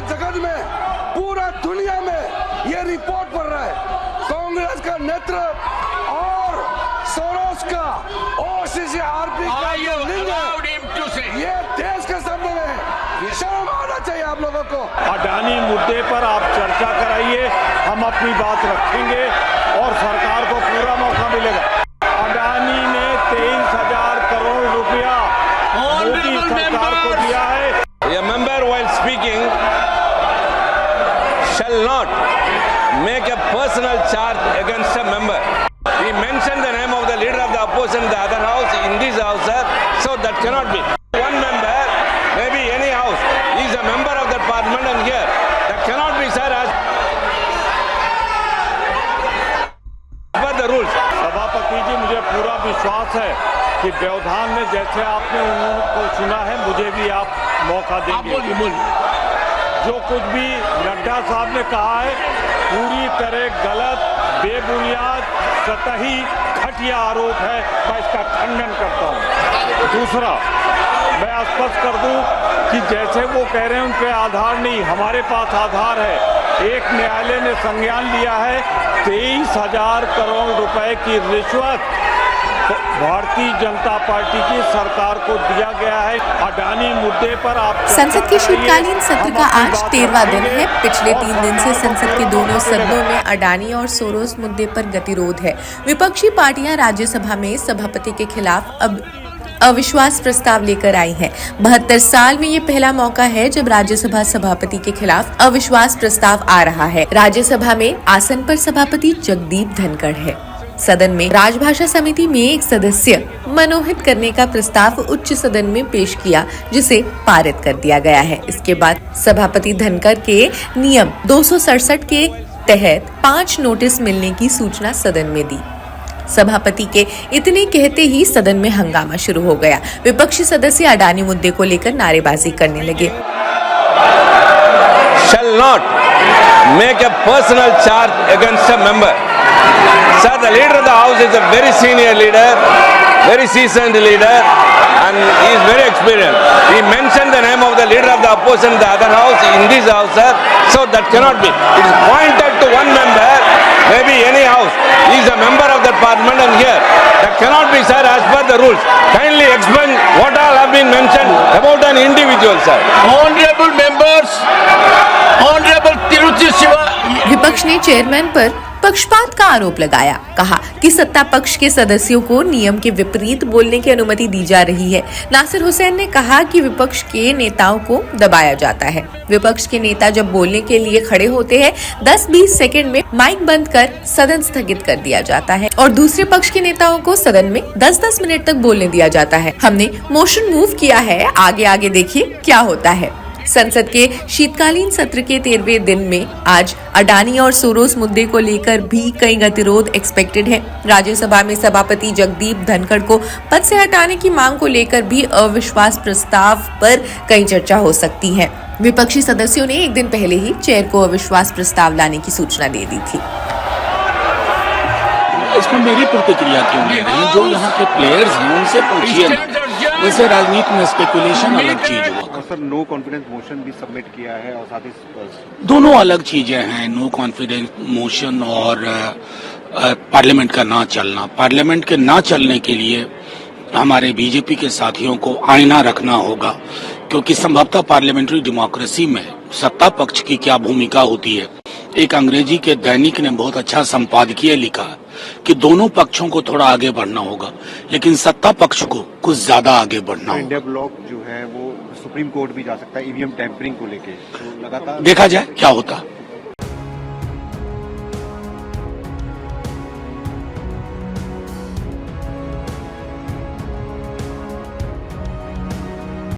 जगत में, पूरा दुनिया में ये रिपोर्ट पड़ रहा है। कांग्रेस का नेतृत्व और सोरोस का OCCRP का ये देश के सामने है। शर्म आना चाहिए आप लोगों को। अडानी मुद्दे पर आप चर्चा कराइए, हम अपनी बात रखेंगे और सरकार को पूरा मौका मिलेगा। अडानी ने 23,000 करोड़ रुपया मोदी सरकार को दिया है। A member while speaking shall not make a personal charge against a member. He mentioned the name of the leader of the opposition in the other house, in this house, sir. So that cannot be. One member, maybe any house, he is a member of that parliament and here. That cannot be, sir, as per the rules. सभापति जी, मुझे पूरा विश्वास है कि व्यवधान में जैसे आपने उनको सुना है, मुझे भी आप मौका देंगे। जो कुछ भी नड्डा साहब ने कहा है पूरी तरह गलत, बेबुनियाद, सतही, घटिया आरोप है। मैं इसका खंडन करता हूँ। दूसरा, मैं स्पष्ट कर दूं कि जैसे वो कह रहे हैं उन पे आधार नहीं, हमारे पास आधार है। एक न्यायालय ने संज्ञान लिया है 23,000 करोड़ रुपए की रिश्वत भारतीय जनता पार्टी की सरकार को दिया गया है। अडानी मुद्दे पर आप संसद के शीतकालीन सत्र का आज 13वां दिन है। पिछले 3 दिन से संसद के दोनों सदनों में अडानी और सोरोस मुद्दे पर गतिरोध है। विपक्षी पार्टियां राज्यसभा में सभापति के खिलाफ अब अविश्वास प्रस्ताव लेकर आई हैं। 72 साल में ये पहला मौका है जब राज्यसभा सभापति के खिलाफ अविश्वास प्रस्ताव आ रहा है। राज्यसभा में आसन पर सभापति जगदीप धनखड़ है। सदन में राजभाषा समिति में एक सदस्य मनोहित करने का प्रस्ताव उच्च सदन में पेश किया, जिसे पारित कर दिया गया है। इसके बाद सभापति धनखड़ के नियम 267 के तहत 5 नोटिस मिलने की सूचना सदन में दी। सभापति के इतने कहते ही सदन में हंगामा शुरू हो गया। विपक्षी सदस्य अडानी मुद्दे को लेकर नारेबाजी करने लगे। Shall not make a personal charge against a member. Sir, the leader of the house is a very senior leader, very seasoned leader, and he is very experienced. He mentioned the name of the leader of the opposition in the other house, in this house, sir. So that cannot be. It is pointed to one member, maybe any house. He is a member of that parliament and here. That cannot be, sir, as per the rules. Kindly explain what all have been mentioned about an individual, sir. Honorable members, Honorable Tiruchi Siva. विपक्ष ने chairman पर पक्षपात का आरोप लगाया। कहा कि सत्ता पक्ष के सदस्यों को नियम के विपरीत बोलने की अनुमति दी जा रही है। नासिर हुसैन ने कहा कि विपक्ष के नेताओं को दबाया जाता है। विपक्ष के नेता जब बोलने के लिए खड़े होते हैं 10-20 सेकंड में माइक बंद कर सदन स्थगित कर दिया जाता है और दूसरे पक्ष के नेताओं को सदन में 10-10 मिनट तक बोलने दिया जाता है। हमने मोशन मूव किया है, आगे आगे देखिए क्या होता है। संसद के शीतकालीन सत्र के 13वें दिन में आज अडानी और सोरोस मुद्दे को लेकर भी कई गतिरोध एक्सपेक्टेड है। राज्यसभा में सभापति जगदीप धनखड़ को पद से हटाने की मांग को लेकर भी अविश्वास प्रस्ताव पर कई चर्चा हो सकती है। विपक्षी सदस्यों ने एक दिन पहले ही चेयर को अविश्वास प्रस्ताव लाने की सूचना दे दी थी। इसमें मेरी प्रतिक्रिया क्यों ले रही हैं? जो यहाँ के प्लेयर्स हैं उनसे पूछिए। वैसे राजनीति में स्पेकुलेशन अलग चीज हुआ। सर, नो कॉन्फिडेंस मोशन भी सबमिट किया है और साथ ही दोनों अलग चीजें हैं, नो कॉन्फिडेंस मोशन और पार्लियामेंट का ना चलना। पार्लियामेंट के ना चलने के लिए हमारे बीजेपी के साथियों को आईना रखना होगा, क्योंकि संभवतः पार्लियामेंट्री डेमोक्रेसी में सत्ता पक्ष की क्या भूमिका होती है। एक अंग्रेजी के दैनिक ने बहुत अच्छा संपादकीय लिखा कि दोनों पक्षों को थोड़ा आगे बढ़ना होगा, लेकिन सत्ता पक्ष को कुछ ज्यादा आगे बढ़ना होगा। इंडिया ब्लॉक जो है वो सुप्रीम कोर्ट भी जा सकता है ईवीएम टैंपरिंग को लेके, तो लगातार देखा जाए क्या होता है।